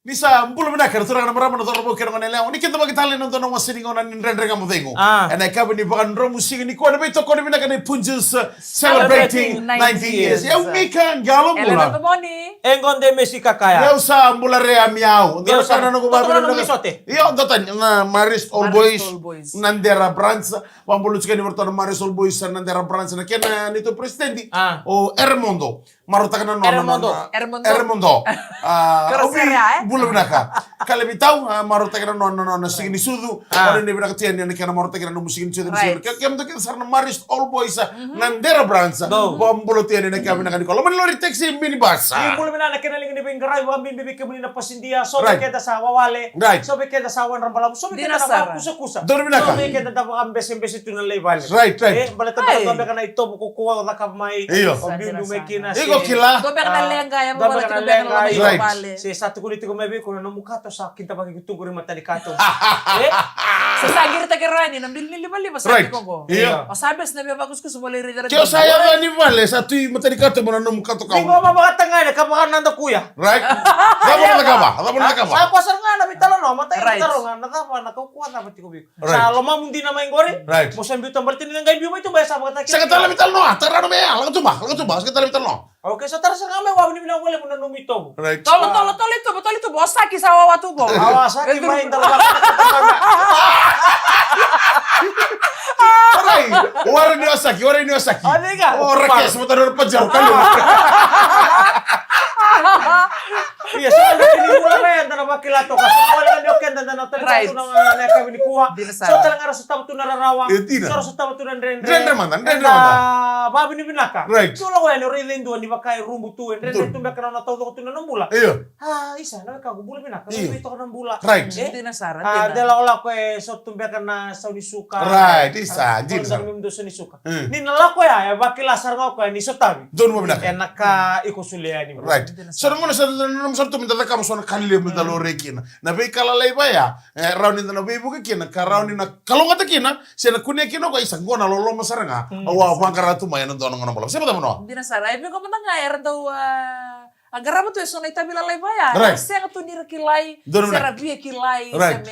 Nisa mbulu mina kar turang namara mana toro bokero ngane leo. Ni kita bagi tali nonton nang masini ngona nindre ngamu tengo. And I come ni bakan ro musik ni ko na beto ko ni mina kane punjus celebrating 90 years. Ya umika ngalo Elena mula. Tomoni. Engon de Messi kakaya. Ya usa mbula rea miau. Ya usa Ndara ko Toto babi na misote. Yo dotan na Maris All Maris Boys. All Boys. Nandera Brands. Wambulu chikani bertano Maris All Boys nandera Brands na kena nito presidenti. O Ermondo. Marotakana no. Ermondo. Terusnya, Bulu binaka. Kali bitau marotakana no sigini sudu. Ora ni binaka tian ni kana marotakana no musigini sudu. Kem to kita sarna Maris All Boys nandera Brands. Wambulu tian ni kana binaka kalau menlori taxi minibus. Bulu binana kena lingi ni bingkarai wambi bibi kemuni na pasindia so kita sa wawale. So kita sa wan rambala so kita na kusa. Dor binaka. So kita dapat ambes tu na level. Right. Baleta baleta kana ito kukuha na kamay. Bibi mekina. Kila. Dober na lenga ya mabala tiko beka na Right. bale. Si satu kulit ko maybe ko na mukato sa kita bagi gutung ko rin mata ni kato. Sa sagir ta kerani nambil ni lima sa Right. ko. Iya. O sabes na bagus ko sumali rin. Kyo saya ba ni vale sa tu matarikato mo na mukato ka. Hindi ko mamakatangay na kapakan nando kuya. Right? Dapat ka ba? Sa kwasar nga na bitalo no matay Right. taro nga nakapa nakukuha na pati ko bi. Right. Sa loma mundi na may gore. Right. Mo sambi tambal tin nga biyo mo ito ba sa mga Sa katala bital no, tarano me, lang tumba, sa katala bital no. Okay, so tara sa kami wa ni bilang wala mo na numito. Right. Tolo itu bosa ki sa wawa tu bo. Awasa ki main talaga. Right. Wara ni Osaki. Adiga. Oh, rakes mo tanong pajar kalo. Iya, soalnya ini mulai kaya tanah wakilato kasi wala nga nyoken dan tanah Right. tali sa na kami ni kuha. Dinasara. So talaga sa tawo tu nararawa. Tina. So sa tawo tu nandren. Rendre mandan. Babi ni binaka. Right. So la wala rin do ni bakay rumbu tu en rendre tu mbaka na tawo tu na mula. Iyo. Isa na ka gubul binaka. Iyo. Ito ka ng bula. Right. Hindi na saran. Dala ola ko so tu mbaka na sa unisuka. Right, isa, Jin jin sa. do sa unisuka. Ni nala ko ya bakilasar nga ko ni so tabi. Doon mo binaka. Enaka ikusuliani. Right. So naman sa tu minta ka mo so kalile mo dalo rekina. Na be kala lay baya. Raunin na be buka kina ka raunin na kalonga ta kina. Sina kunya kina ko isang gona lolo masaranga. Awa bangkara tu mayan doon ng bola. Siapa tamu no? Hindi na saran. Ibi ko matangay daw agar mo tu so na itabila lay baya. Right. Saya tu kilay. Doon na. Saya rabia kilay. Right.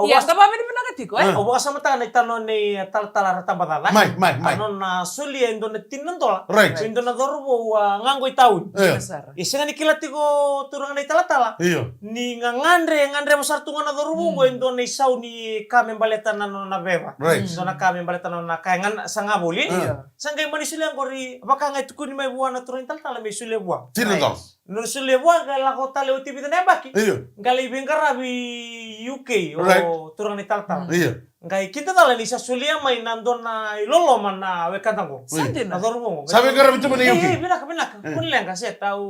Iya, taba mi pinagati ko eh. O baka sa mata na itanon ni tal-talar tambatala. Mai. Ano na suli endo na tinantola. Right. So endo na dorbo nganggoy taon. Iyo. Isa nga ni kilati ko turang na italatala. Iyo. Ni ngandre masartungan na dorbo ko endo na isaw ni kami baleta na no na beba. Right. So na kami baleta na kaya nga sa nga buli. Sangay manisulian ko ri baka nga ito ko ni may buwan na turang italtala may sulia buwan. Tinandol. No sulia buwan kaya ko tali uti bita na baki. Iyo. Gali bingkarabi UK Right. o turang ni taltal. Iyo. Ngai kita tala ni sa sulia may nandon na ilolo man na wekatang ko. Sandi na. Nadormo. Sabi ka rin ito mo na yuki. Binaka. Kunlen kasi tau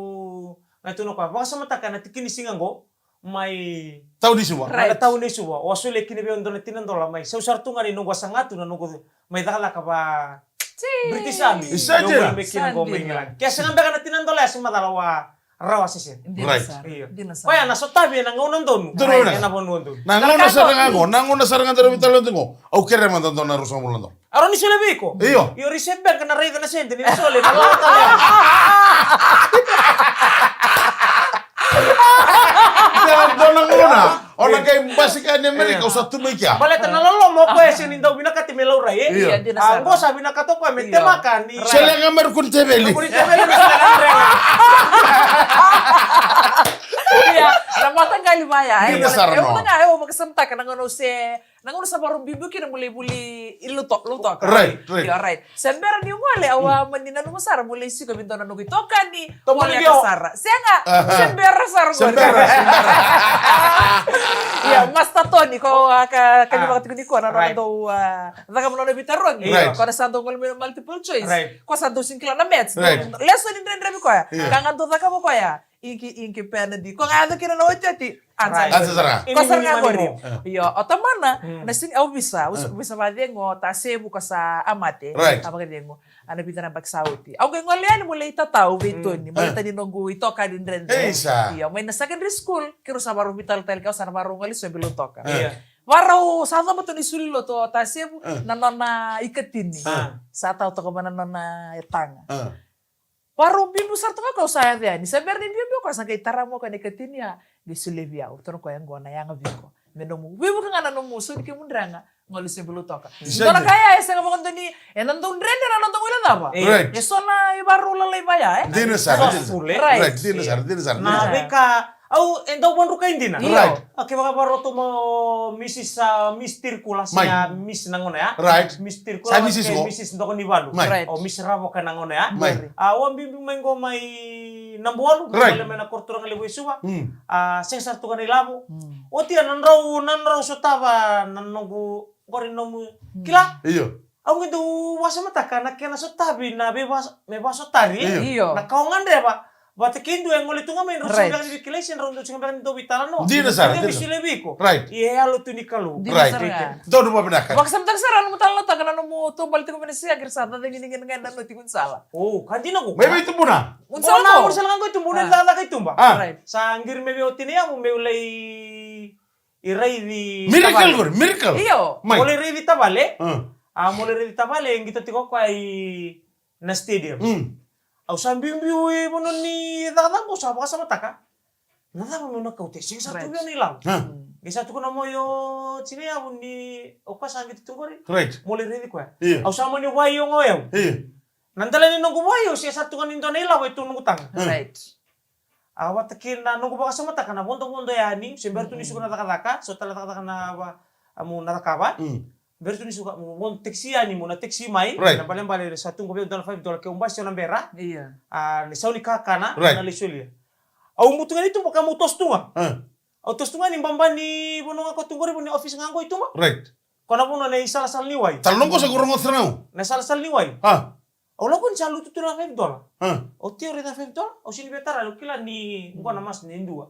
ngatuno ko. Baka sa mata ka na tikinisingan ko may Tahu di semua. Right. ada tahu ni suwa. O sulia kini be ondon tinandola may sa usartungan ni nungwa sangatu na nungwa may dakala ka ba British Army. Isa dyan. May kinong may ngilan. Kaya sa ngamba ka na tinandola sa madalawa rawa sisin. Hindi Right. na saran. Iyo. Hindi na Kaya saran. nasa tabi nang unon doon. Doon na. Kaya na unon doon. Nanguna sarangan dari vital tengo. Au kere mandan na rusa mulando. Aron ni sila biko. Iyo. Yung receive bank na rin na sente ni Sole. Nalata Doon nanguna. Orang kay basikan ni Amerika usah tumikya. Baleta na lolo mo ko sin indaw binakati melaw ray. Iya. Hindi na saran. Ang bosa binakato ko may temakan ni. Sila nga merkun tebeli. Kulit na sila nga. Iya, ramatan kali maya. Hindi na saran, no? Nga ayo magsamta ka nangono sa parang bibu kina muli ilutok. Right. Yeah, right. Sembera ni wale awa manina no masara muli si ko binto na nugi toka ni Tomo wale ni Dio. kasara. Siya nga sembera sar ko. Sembera. Yeah, mas tatoni ko kanyo bakit ko na Right. do daga mo na bitarong. Right. Ko na santo ngol multiple choice. Right. Ko santo singkla na mets. Right. Lesson in rendre ko ya. Yeah. Kangan to daga mo ko ya. Inki pena di. Ko nga kina na wajati. Right. Ansa saranga. Kasar nga Ini gori. minimum. Yo, otamana na sing au bisa madengo ta sebu ka sa amate. Right. Ama dengo. Ana bita na bagsauti. Au ga ngolian mo lay tataw biton ni. Malita ni nonggu ito ka din ren. Isa. Yo, may na secondary school kiro sa baro bital tel ka sa baro ngali so bilon toka. Iya. Waro sa mo to ni sulilo to ta sebu nanona iketin ni. Sa taw to ka nanona tanga. Waro bimbu sarto ka usaya dia. Ni saber ni bimbu ka sa kay taramo ka ni iketin ya. gisulevia utono ko yang gona yang viko menomu wibu kangana no muso di kemundrang ngoli sebelu toka dona kaya ese ngomong toni enantong drende enantong wila apa Right. yesona ibaru lalai baya Dina sar. Right. Dina sar. Na beka au endo pon ruka indina. Right. Oke baka baroto mo Mrs. Mistir kulas Mai. ya Miss nangona ya. Right. Mistir Sa kulas Mrs. mo? Mrs. ndoko ni balu. Mai. Right. O Miss Ravo ka nangona ya. Mai. Wambi mengo mai nambualu. Right. Mele mena kortura ngalewe suwa. Hmm. Seng sartu kan ilabo. Otia nanrau sotaba nanongu kori nomu kila. Iyo. Au ngitu wasa mataka na kena sotabi na bebas sotari. Iyo. Na kaungan deh pak. Bate kindu yang ngoli tunga main rusa Right. bilang di kilesen rondo singa bilang do bitalano. Dina sar. Dia mesti lebih kok. Right. Iya lu tu nikalu. Di Right. Nasarga. Dono mo pinaka. Baksam tak saran mo talo ta kana mo to balti ko menesi akhir saat nanti ngin ngin no tikun sala Oh, kan dina ko. Maybe itu muna. Unsal na unsal kan ko tumbunan dala kay tumba. Right. Sanggir mebe otini ya mo ulay iray di Miracle gor, miracle. iyo Mai. Mulai ray di tabale. Ah. Mulai ray di tabale yang kita tiko ko ay na stadium. Au sambimbiu mono ni dada mo sa baka sama taka. Nada mo na kaute sing satu Right. biang ilang. Ah. Gisa tu kono mo yo chine ya ni opa sangi tu ngori. Right. Mulai ray di ko. Iya. Au sama ni wayo ngoyo. Iya. Nandala ni nunggu wayo siya satu kan Indonela wa itu nunggu tang. right Awat tekin na nunggu baka sama taka na bondo ya ni sembar tu ni suka nataka so tala taka na wa amu nataka ba. Bertu ni suka mo teksi ani mo na teksi mai Right. na balen satu ngobe $5 ke umbas yo nambera. iya Ni sauni kakana Right. na lisulia. Au mutungan itu baka mo tostunga. Ah. Au tostunga ni bamba ni bono nga ko tunggori ni office ngango itu ma. Right. Kona bono na isal-sal niway. Talong ko sa gurong otranao. Na sal-sal niway. Ah. Au lakon sa lutu tu na $5. Ah. Au tio reta $5. Au sini betara lu kila ni ngona mas ni ndua.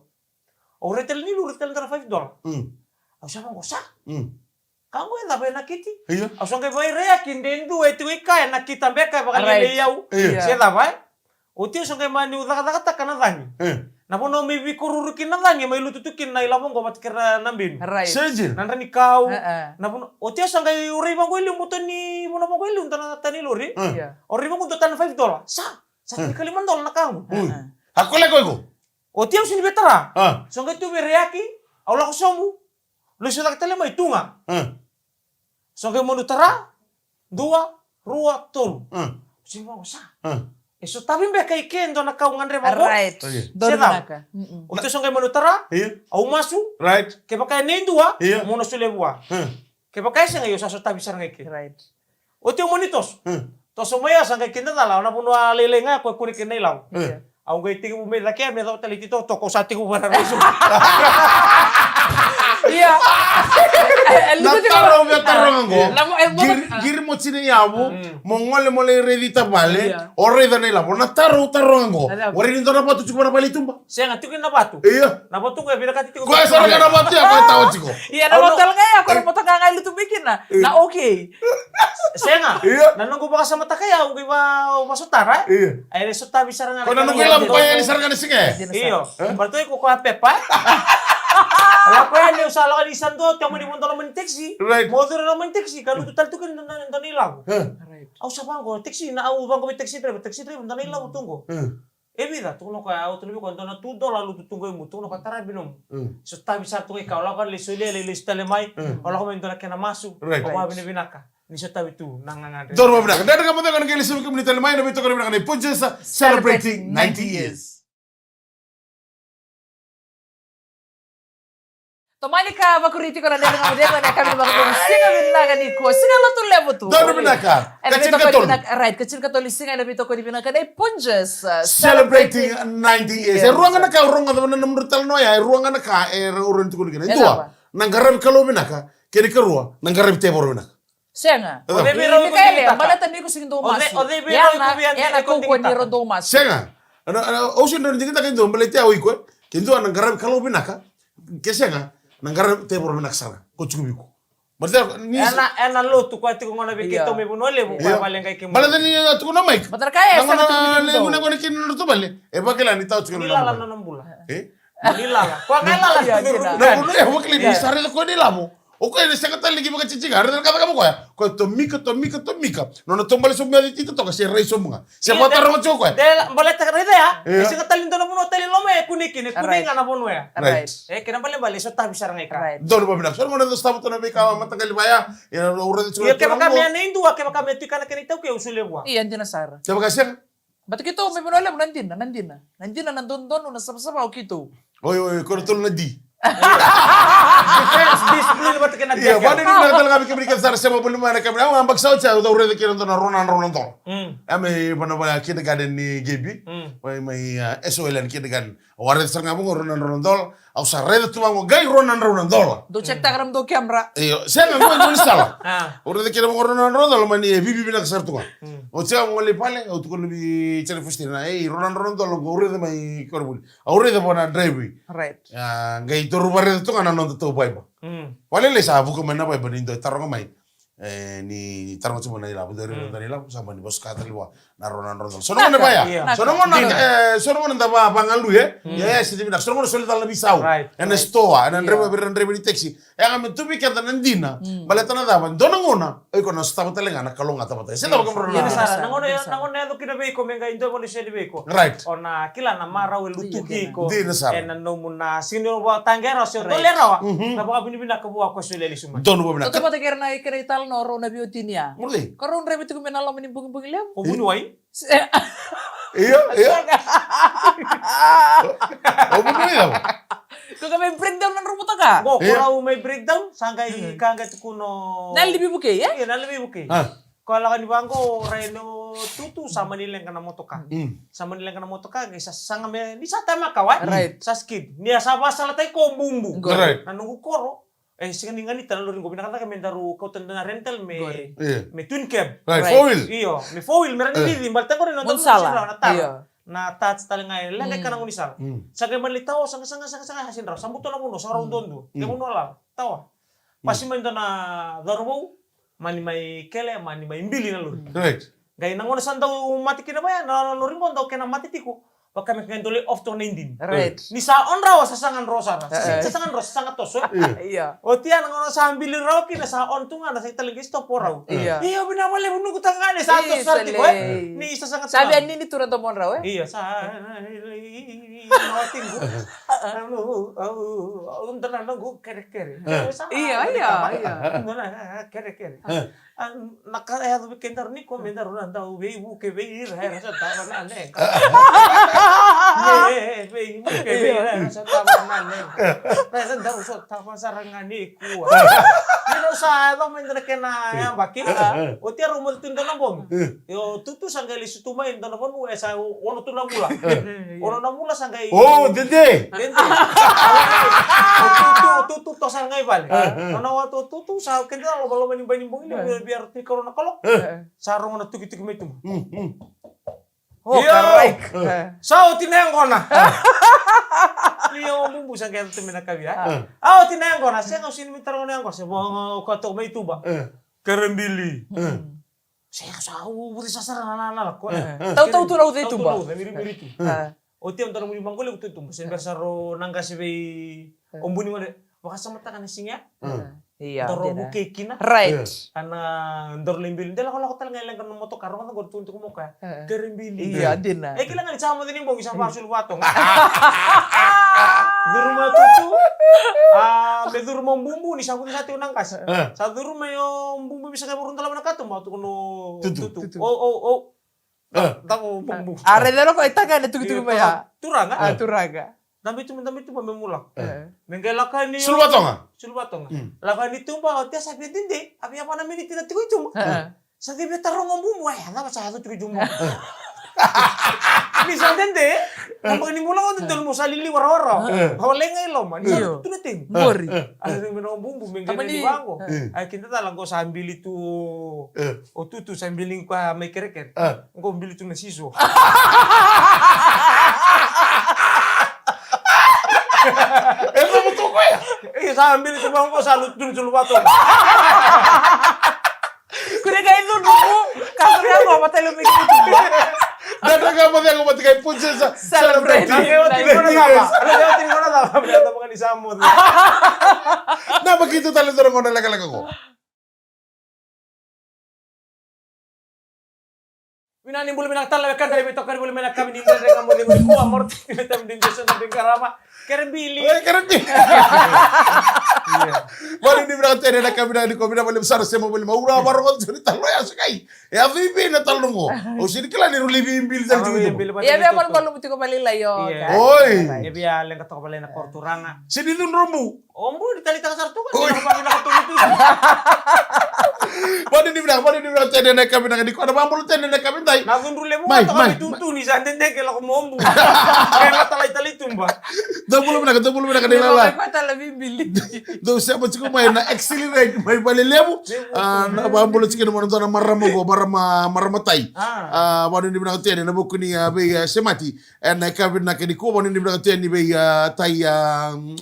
Au retel ni lu retel na $5. Au sa ko sa. Kango enda ba nakiti. Iya. Au sangke boy rea kindendu itu ika nakita beka baka Right. le yau. Iya. Sia ba? O tio sangke mani udaka kana dangi. Na bono mi bikururu kin dangi mai lu tutukin na ilabong ko batkira nambin. right Sejin. Nandra ni kau. Heeh. Na bono o tio sangke uri bang koilu mutoni bono bang koilu tana tani lori. iya Ori bang untuk tan $5. Sa ni $5 na kau. Ako le ko. O tio sini betara. Ah. Sangke tu bereaki. Au la ko somu. Lu sudah ketele mai tunga. Sangke mo tara. 2, 3. Sini bang sa. Eso tabi mbeka ikendo na kau ngandre bang. right Iya. dono Sedap. naka O tio sangke mo tara. Iya. Au masu. Right. Ke baka ni dua. Iya. Mo no sule bua. Ke baka isa ngayo sa so tabi sarang iki. right O tio monitos. Toso maya sangke kinda dala na puno lelenga ko kunik kinailaw. iya Au ngai tingu me da ke me da tali tito to ko sati ko bara resu. iya Nataro ngo. Lamo Gir mo chine yabu. Mongole mole redita vale. Iya. O reda nei labo. Nataro ngo. Ada. Ori ni dona patu chukura pali tumba. Saya ngatu kin na batu. Iya. Na batu ko bira kati ko. Ko esa kana batu ya ko tawo chiko. iya na motel ngaya ako na motel ngaya lu tubikin na okay Saya nga. Iya. Na nunggu baka sa mata kaya ug iba masutara. Iya. Ay resulta bisara nga. Ko nanu ilam ko ya ni sarga ni singe. Iyo. Barto ko ko pepa. Ala ko yan yung sala ka ni Sando, kamo ni Mondo naman taxi. Right. Modo na naman taxi, kalau total tu kan danilaw. right Au sa bangko, taxi na au bangko taxi driver danilaw tunggo. Vida, tuno ka au tuno ko dona $2 lu tunggo mo tuno ka tara binom. So tabi sa tu ikaw la ka lisuli listale mai, wala ko mendo na kena masu. Right. O mabini binaka. Ni so tabi tu nangangan. Dor mo bnak. Dada ka mo kan kili sibu kumni talmay na bito ko bnak ni Punjesa celebrating 90 years. Tomani ka bakuriti ko na dere nga modelo na kami bakuro singa binaga ni ko singa lo to levo to Dor mo bnak. Kachin ka tol. right kacil ka tol singa lebito ko di binaga na punjes Celebrating 90 years. Ruangan ka ruangan na namur talno ya ruangan ka urun tu ko gina. Dua. Nanggarab kalo binaka. Kini ka ruwa. Nanggarab tebor binaka. Senga. Ode Ini biro ko kaya kita. mana tani ko sing do mas. Ode biro ko biyan Yana ko ko ni do mas. Senga. Ocean don jingita kinto melete awi ko. Kinto nanggarab kalo binaka. Kesenga. Nanggarab tebor binaka sana. Ko chukubiko. Berarti ni Ena lo tu kwati ko ngona bikito me bunole mo Iya. pa baleng kay kimo. Bala tani tu ko na mic. Betul kaya Nangona sana le muna ko ni kin tu bale. E bakela ni tau chukun Nilala na. na nambula. Eh? Nilala. Kwa kala la. Iya, iya. Na ko e bakela ni sare ko ni lamo. Oke, ini saya kata lagi makan cicing. Hari kata kamu kok ya. Kau tomika. Nona tombali semua di itu toka saya rai semua. Saya mau taruh macam kau ya. Dia boleh tekan itu ya. Iya. Saya kata linto namun hotel lome kuning Right. ana bono ya. Right. Kenapa balik so tak bisa ngai ka. Right. Dono ba bilang. Soalnya mana tuh staff tuh nabi kawan mata kali baya. Ya urat itu. Iya kaya kami ane indu kaya kami tu kana kini tau kaya usule gua. Iya, antina Sara. Coba kasih. Batu kita may pinolam nandina. Nandina nandun na sama-sama kita. Oi, kau tuh nadi. Defense discipline ba't ka Iya, nagdeka? pada ini bilang kami keberikan sar sama belum ada kami. Aku ngambak saja udah udah kira nonton Ronaldo. Ame mana kita gaden ni GB. Mai SOL kita gan. Waret ser ngabung Ronaldo. Aku sarre tu mango gai Ronaldo. Do cek tak ram do kamera. Iyo, saya nggak mau salah. Ah. Udah kira mau Ronaldo mani bibi bilang sar tu kan. O saya ngoli pale, o tu kan lebih cari fustina. Ronaldo lo udah mai korbul. Udah pona drive. Right. Ya, gai tu rubare tu kan nonton tu baiba. Wale le sa buku mana baiba ni tu taruh ngamai. Ni taruh macam mana ilah, dari ilah sama ni bos kata liwa naronan Ronaldo. Sono mana baya? Iya. Sono mana taba bangalu ya? Ya, sedih bilang. Sono mana sulit lebih saw. Right. Ena stoa, ena drebe di taxi. Yang kami tu pikir tanah dina. Baleta na dapat. Dona ngona. Kono staba telengana kalau ngata mata. Saya tahu kamu Iya Ronaldo. Sara, nangon ya kina beko menga indo mo siya di beko. Right. Ona kila na maraw lutuki ko. Di na Sara. Na no muna sino ba tangera so tolera wa. Na baka binibina ka buwa ko sila lisuman. Dono ba bilang. Toto mata kira na ikira ital noro na biotinia. Murti. Karon rebe tu kumenalo menimbung-bung lem. O bunuay? Iya. Oh, betul ya. Ko kami breakdown ng rubuta ka. Go kuraw may breakdown sangkay kanga kuno. Nalibi buke ya? Iya nalabi buki. Ah. Kala kan bangko reno tutu sama nileng kana motoka. Sama nileng kana motoka sa sanga me di sa tama ka wa. Right. Sa skid. Nia sa basala tay ko bumbu. Right. Nanunggu koro. Sing ngani tanalo rin ko binakata kami daru ko tanda na rental me Iya. me twin cab. Right. Right. Four wheel. Iyo, me four wheel meron ni balta ko rin no Munsala. na tar. Iyo. Na tats talangay langay ka nang unisal. Sa kay malitaw sanga hasin raw. Sambuto na muno sa rondondo. Di mo ala. Tawa. Pasiman na darbo mani may kele mani may imbili na lur. Right. Gay nang unasan daw mati kinabaya na lurin mo daw kena mati tiko. Baka may kendole off to 19. Right. Ni sa on raw sa sangan rosa. Sa sangan rosa sangat tos. Iya. O tiyan ang sa ambili raw kina sa on tunga na sa talaga stop raw. Iya. Iya binamali mo nugo tanga ni sa atos sarti ko. Ni isa sangat Sabi ani ni turun tomon raw eh. Iya sa mating ko. Unta na nang kere-kere. Iya. Kere-kere. Nakaya to kentar ni ko mendar na daw we buke we ra sa tama na ne. We buke we ra sa tama na ne. Sa daw so tama sarangan ni ko. Pero sa daw mendar kena ya bakin. O ti rumol tunda na bom. Yo tutu sanggali sutumay na bom sa ono tu na mula. Ono na mula sanggai. Oh, dede. Tutu to sanggai bal. Ono tutu sa kenda lo nimbang ini biar ti corona kolok. Sarong na tuki-tuki metu. Oh, karay. Sao tinayang ko na. Liyo bumbu sa kaya ito minakabi ha. Tinayang ko na. Siya nga sinimitaro na yan ko. Siya mga katok may tuba. Karambili. Siya sa buti sa sarananala ko. Tahu-tahu tu raw itu ba? Miri-miri tu. O ti ang tanong mo limang kulit ito. Sin bersaro nang kasi bay ombuni mo na. Baka sa mata ka na sinya. Iya. Toro buke kina. Right. Ana ndor limbil. Dela ko talaga ilang kan moto karo kan gor tuntu mo ka. Karimbili. Iya, din na. Kailangan isama din mo isang parcel watong. Duruma tutu. May duruma bumbu ni sabi sa tiunang kas. Sa duruma yung bumbu bisa kay burun dalawa na kato mo kuno tutu. Oh. Tako bumbu. Are dalo ko itaga na tugi-tugi ba ya? Turanga. Turaga. Dami tu memulak. Menggalakan ni Sulbatong. Sulbatong. Lakan itu ba dia sabi dindi. Abi apa namin itinat ko itu. Sabi beta tarong bumbu ay ana sa hato ko jumo. Bisa dindi. Ang ni mula ko dindol mo sa lili wara-wara. Hawle ngay lo man. Tunutin. Mori. Ano minong bumbu menggala di bango. Ay kinta talang ko sa ambili tu o tutu sa ambiling ko may kereket. Ko ambili tu na siso. Eso betul kok ya? Sa ambil itu bang ko salut dun sulbato. Kuya kayo doon mo. Kaso nga mo, matay lumikit ito ba? Nataka ako matigay punsa sa Celebrate. Nakakaya ko na tama. Ano daw ko na tama? Pinata mga ni Samod. Na begitu talento ko na laga ko. Minani bulu minang tala kan dari betok kan bulu minang kami ni dari kamu di ku amor kita din desa na din karama. Keren bili. Keren di. Wali ni berang tere na kami na ni ko bina bali besar semo bali maura baro ko sini talo ya sekay. Ya vipi na talo mo. O sini kala ni ruli bil dal jugo. Iya biya mo balu muti ko balila yo. Oi. Ya biya leng katok bali na korturanga. Sini dun rombu. Ombu di tali tangan sartu kan. Sino pagi na katuliti. Wali ni berang tere na kami na ni ko na bambulu tere na kami dai. Nagun rule mo Mai, to mai. kami tutu ni sa den den kala ko mombu. Kaya talay tumba. Dabulu na Iya kanila. ko tala bibili. Do siapa chiku mai na accelerate mai bali lebu. Na bambulu chikin mo na marama tai. Wali ni berang tere na bukuni be semati. Na kami na kini ko wali ni berang tere ni be tai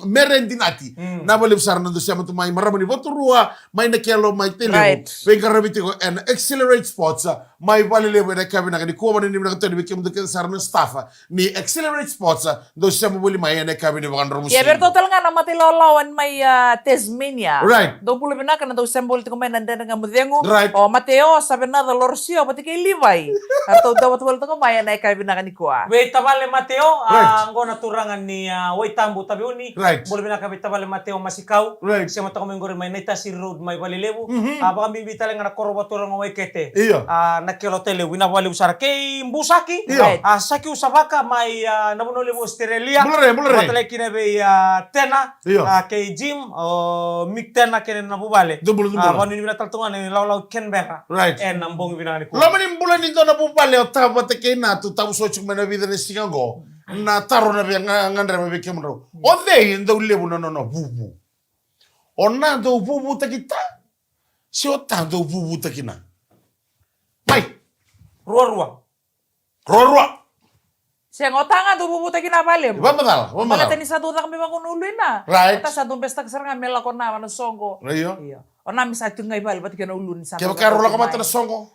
merendinati. Na bali besar na do siapa tu mai marama ni boturua mai na kelo mai tele. Right. Be karabiti ko and accelerate sports mai bali lebu na kami na kini ko wali ni berang tere be kemu de sarna staff ni accelerate sports do siapa bali mai na kami ni bakan romus. Ya bertotal nga na mati lolawan may Tasmania. Right. Do pulo bina kana do sembol ti kumain nanda nga mudengo. Right. O Mateo sabi na do Lorsio pati kay Levi. Ato daw wal to kumain na kay bina ni kuha. Wei tabale Mateo, Right. anggo naturangan ni Wei Tambu tabi uni. Right. Boleh bina kabe tabale Mateo Masikau. Right. Siya mata ko may naita si road may balilebu. Baka bimbita lang na koro baturang Wei kete. Iya. Nakelo tele wina wali usara kay Mbusaki. Iya. Saki usabaka may nabunole mo Australia. Mulare. Matale kina be tena. Iya. Kay Jim mik tena kene nabubale. Dumbul. Wani bina taltungan ni law Canberra. Right. Nambong bina ni ko. Lama ni bulan nito na pupale o taba te kena tu tabu so chuk mena vida ni singago na taro na biang ngandre me bekem ro. O de ndo lebu no bubu. Ona do bubu ta kita. Si o ta do bubu ta kina. Mai, Ruwa-ruwa. rorwa. Siya ngotanga do bubuta kina bale. Vamos Mala dal. tani satu tak mi bangun uluin na. Right. Ta satu pesta kesar ngamela ko na mana songo. Rayo. Iya. Ona mi satu ngai bal bat kena ulun sa. Kaya karola ka mata na songo.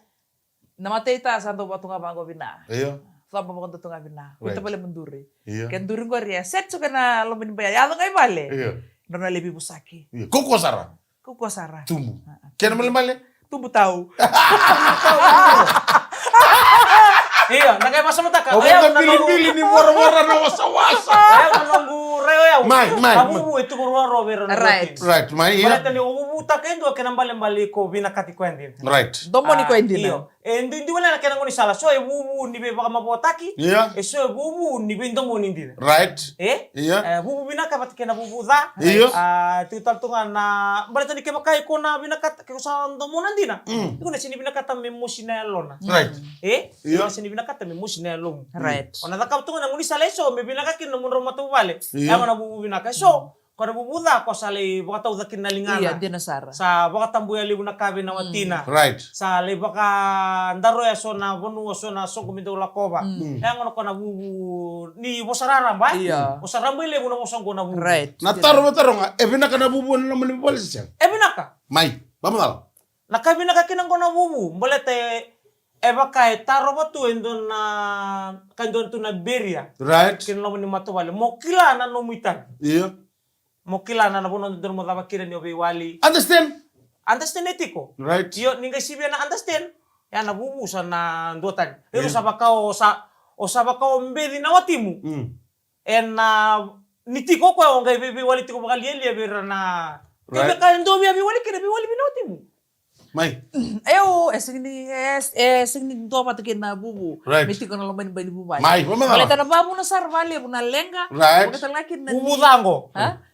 Namatay ta satu batu nga bango bina. Rayo. Flapa mo konto nga bina. Right. Uta pala menduri. Iya. Ken during ko ria set so kana lomin baya. Ya ngai bale. Iya. Nona lebi busaki. Iya. Koko sara. Kuko sara. Tumu. Kena male. Tumbu tahu. Iya, nagay masamata ka. O Ayaw ba pili ni wara na wasa. Ayaw na nunggu reo yaw. Mai. Abubu itu kurwa robero na. Right. Right, mai. Baleta ni ububu takendo kenambale mbali ko binakati kwendin. Right. Domo ni ko hindi Iyo. na. Ndi wala na kenango ni sala. So bubu ni be baka mabotaki. Iya. So bubu ni be ndomo ni ndine. Right. Iya. Bubu binaka pati kena bubu za. Iya. Tital tunga na baleta ni kebakai ko na binakata ko sa ndomo nandina. Iko na sini binakata memusina lona. Right. Iya. Sini binakata memusina lom. Right. Ona tunga na nguni sala so me binakakin no munro matubale. Iya. Yang na bubu binaka so. Kada bubuda ko sale baka tawda kinalingana. Iya, di na sara. Sa baka tambuya libu na kabe na watina. Right. Sa le baka ndaro ya so na bonu so na so kumindo la koba. Yang ono ko na bubu ni bosarara ba? Iya. Bosarara le bu na mosongo na bubu. Right. Na taro nga ebina kana bubu na mali polisi siya. Binaka. Mai, vamos dal. Nakabi na kakinang ko na bubu. Bolete baka taro ba tu endon na kandon tu na beria. Right. Kinlo ni matubale. Mokila na nomuitan. Iya. Mokila na nabuno ndon mo kira ni obi wali. Understand? Understand etiko. Right. Yo ninga sibia na understand. Ya nabubu sa na ndotan. Pero sa bakao sa bakao mbedi na watimu. En nitiko ko ngai bebe wali tiko bakal yelia bera na. Right. Kaya ka ndo bia wali kina wali binawatimu. Mai. Ayo, sing do mata kena bubu. Right. Miti ko na lomain ba ni bubu. Mai, vamos Wala dal. ta na babu na sar vale na lenga. Right. Wala ta laki na. Bubu zango. Ha?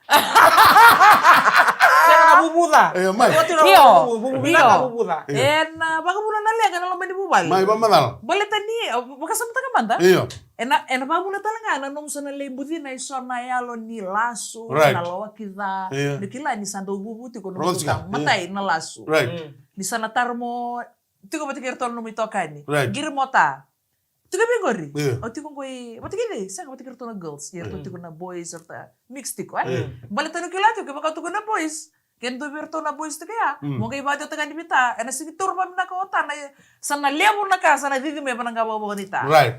Kaya na bubuda. Mai. Iyo. Bubu binaka bubuda. En baka muna na lenga na lomain ni bubu. Mai, vamos dal. Wala ta ni, baka samta ka manda. Iya. Ena babu na talaga na nung sa nalibudi na iso na yalo ni laso Right. na lawa kita. Iya. Nikila ni santo bubu ti ko nung Roll siya. matay na laso. Right. Di sana tar mo ti ko pati kertol no mito kani. Right. Giri mota. Ti ko bingori. Iya. O ti ko koy pati gini sa pati kertol na girls. Yer ti ko na boys or ta mixed ti ko. Iya. Balita no kila ti ko baka ti ko na boys. Kento virtu na boys to kaya. Mo kay bato taga dibita. Ana sigitur pa na ko ta na sana lemo na ka sana didi me panang gawa mo nita. Right.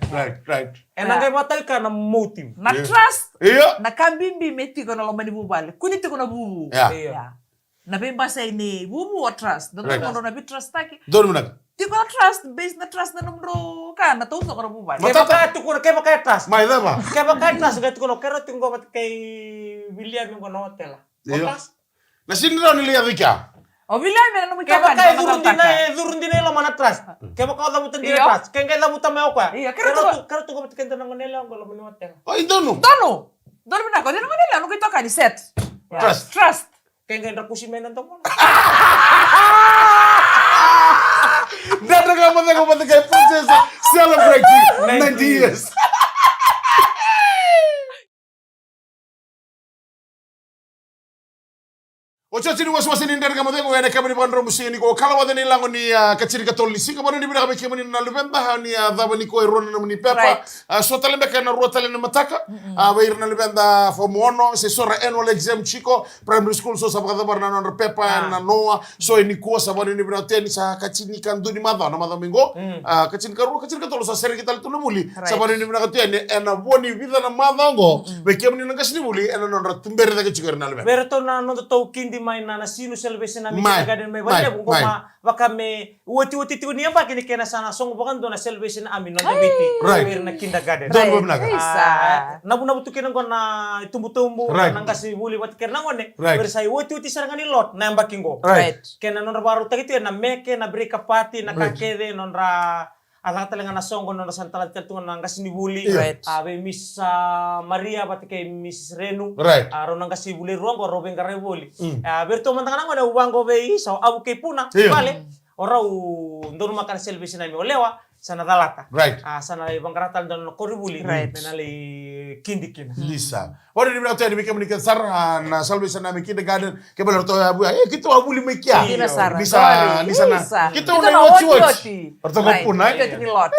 Enang kay batal ka na motive. Na trust. Iya. Na kambimbi meti ko na lo mani bubal. Kuniti ko na bubu. Yeah. Na basa ini bubu o trust. Doon Right. ko na bi trust taki. Doon mo na. Di ko na trust based na trust na numero ka na tuso ko na bubal. Kaya baka ito ko na, kaya baka trust. May ba? Kaya baka trust, kaya ito ko na, kaya ito ko kay William yung kono hotel. Iya. Na sinira nila Vika. O bila me na mo Kaya ka baka durun din na ilo mana trust. Kaya baka lamutan din na trust. Kaya lamutan mo ako. Iya, Kaya kaya ito ko kaya ng Manila, wala mo ni hotel. Oh, doon. Dono. Dono na ko. Di naman nila. Ano kito ka ni set? Trust. Kaya nga nakusimenan to mo. Dadaga mo kay Princess celebrating 90 years. Ocho chini wasi ni ndani kama dengo yana kabani bandro musini ko kala wadani lango ni kachiri katoli sika bana ni bina kama kemani na lubemba ha ni dhaba ni ko irona na muni pepa so talembe kana ruota na mataka ba irna lubenda form 1 se sora annual exam chico primary school so sabaka barna na pepa na noa so ni ko sabani ni bina teni sa kachini kan duni madha na madha mingo kachini katolo sa seri kita tulu muli sabani ni bina teni ena boni vida na madha ngo be kemani na kasini muli ena na tumbere da kachiko na lubemba Berto na no to kindi mai na sino celebration na mi gaden mai bale ko ma wakame uti ni ba kini kena sana song bakan do na celebration amin no dabiti mer na kindergarten don bobnaga nabu tu kena na tumbu nang kasi buli wat kena ngone bersai uti sarangani lot na mbakingo kena non baru tagitu na meke na break party na kakede non ra Ala talaga na song no santalat kaltungan nang kasini buli abe Miss Maria pati kay Miss Renu aron nang kasi buli ruang ko Robin Kareboli berto man tangan ngone uwang ko be so abu kay puna vale ora ndon makan selfie na mi olewa sana dalata sana ibang karatal don koribuli menali kindikin Lisa ora ni bina tani mikam ni sar na salve sana mi kindergarten ke belar to abu kitu abuli mekia bisa na kitu na watch orto ko puna ni lot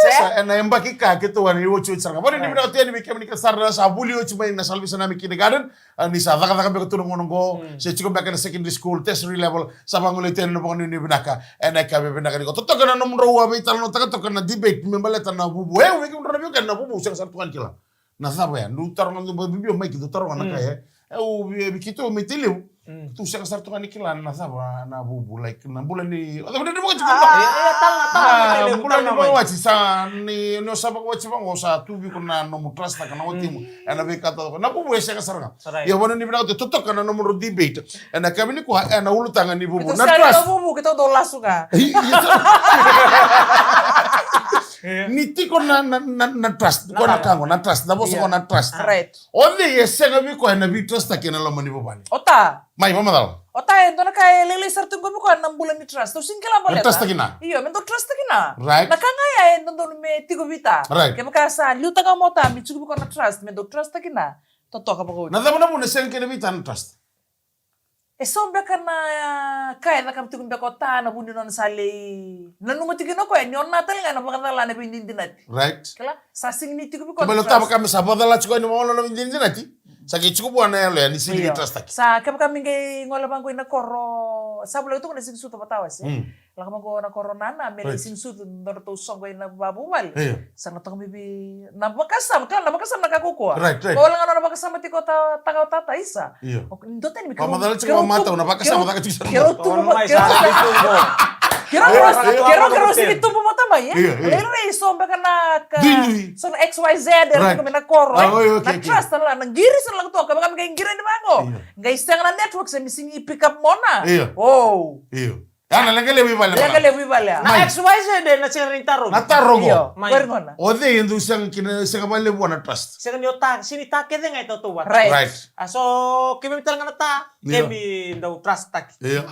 na embaki ka kitu ni watch sar ora ni bina tani mikam ni sar sa abuli watch mai na salve sana mi kindergarten ni sa daka be ko tulong ngongo se chiko back in secondary school tertiary level sa bangule ten no bangoni ni binaka ena ka be binaka ko to kana no mro wa be tal no taka to kana debate membaleta na bubu wewe wiki unarabio kana bubu sasa sartu kan kila na sabe ya ndu tarong ndu bibio mai kitu tarong na kaya au bikitu mitiliu tu sasa sartu kan kila na sabe na bubu like na bulan ni ada benar mo chiko tang bulan ni mo wachi sa ni no saba ko wachi bango sa tu bi kuna no mutras ta kana otimu ana be kata na bubu sasa saranga ya wana ni bina to kana no mro debate ana kabini ko ana ulutanga ni bubu na trust bubu kita do lasuka niti ko na trust ko na kango na trust na boso ko na trust right only yesenga bi ko na bi trust akena lo mani bobani ota mai mama dal ota endo na kay lele sartu ko ko na bulan ni trust to singkala boleta trust akina iyo mendo trust akina right na kanga ya endo me tigo vita right ke baka sa luta ka mota mi chugo ko na trust mendo trust akina to ka bako na dama na mo na senke na bi tan trust sombe kana kaya na kamti kumbe kota na bundi non sale na numati kino ko nyon natal nga na bakatala na bindin dinati right kala sa signiti ko ko kama lota kami sa badala chiko ni mo na bindin dinati sa kichuko buana ya le ni sili trust aki sa kami ngay ngola bang ko na koro sa bulo to na sinsu to patawas la kama ko na corona na me sinsu to song ko na babuwal sa na to kami bi na bakasam nakakuko ko lang ano na bakasam ti ko tagaw tata isa ndoten mi kama dala chiko mata na bakasama ta kichuko Kero sini tubo mo tamay lele sombe kana son XYZ kami na koro na trust na ngiri sa lang to kami kay ngiri ni bango ngay sang na network sa missing i-pick up mo na oh Ana lengale wibala. Lengale wibala. Na XYZ na sila rin tarong. Na tarong. Pergona. Ode yendu sang kina sang bale buana trust. Sila niyo ta sini ta kede nga ito tuwa. Right. So kimi mital nga ta kimi daw trust tak. Iya.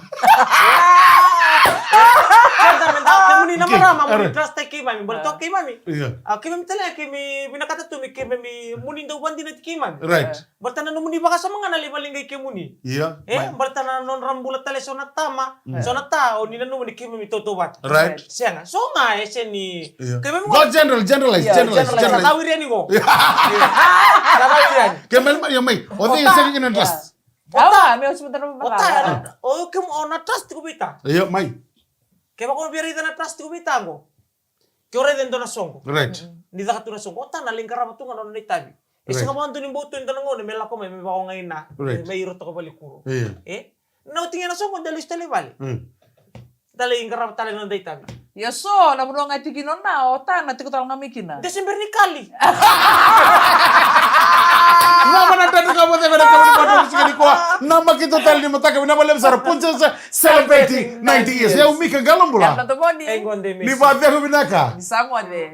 Kami ni namara mami trust tak kimi boleh to kimi. Iya. Kimi mital kimi binakata tu kimi muni daw bandi na kimi. Right. Bertana no muni baka sa mga nalibalingay kimi. Iya. Bertana non rambulat tale sonat tama. Sonata o nila no ni kimi mitotobat. Right. Siya nga. So nga ese ni kimi go generalize. Tatawirian ni ko. Tatawirian. Kemel ma yamay. Ode yesen kina trust. Awa, may hospital mo Ota, ba? o kem o na trust ko bita. Iya, mai. Kaya ko biarita na trust ko bita ko. Kaya ore dentro na songo. Right. Di da katuna songo. Ota na lingkara mo tunga no ni tabi. Isa ka mo anto ni boto yung tanong may lako may bako ngayon na. Right. May irot ko balikuro. Iya. Na tingin na songo dalis tali bali. Dali ingkara tali no day tabi. Yaso, namuno nga tiginon na, ota, natikutal nga mikina. Desember ni kali. Mama na tadi kamu tebe na kamu pada sekali kuah. Nama kita tali mata kami nama lem sara punca celebrating 90 years. Ya umi ke galon Yan bula. na to mo ni. Engon de Ni batia ko binaka. Bisa mo de.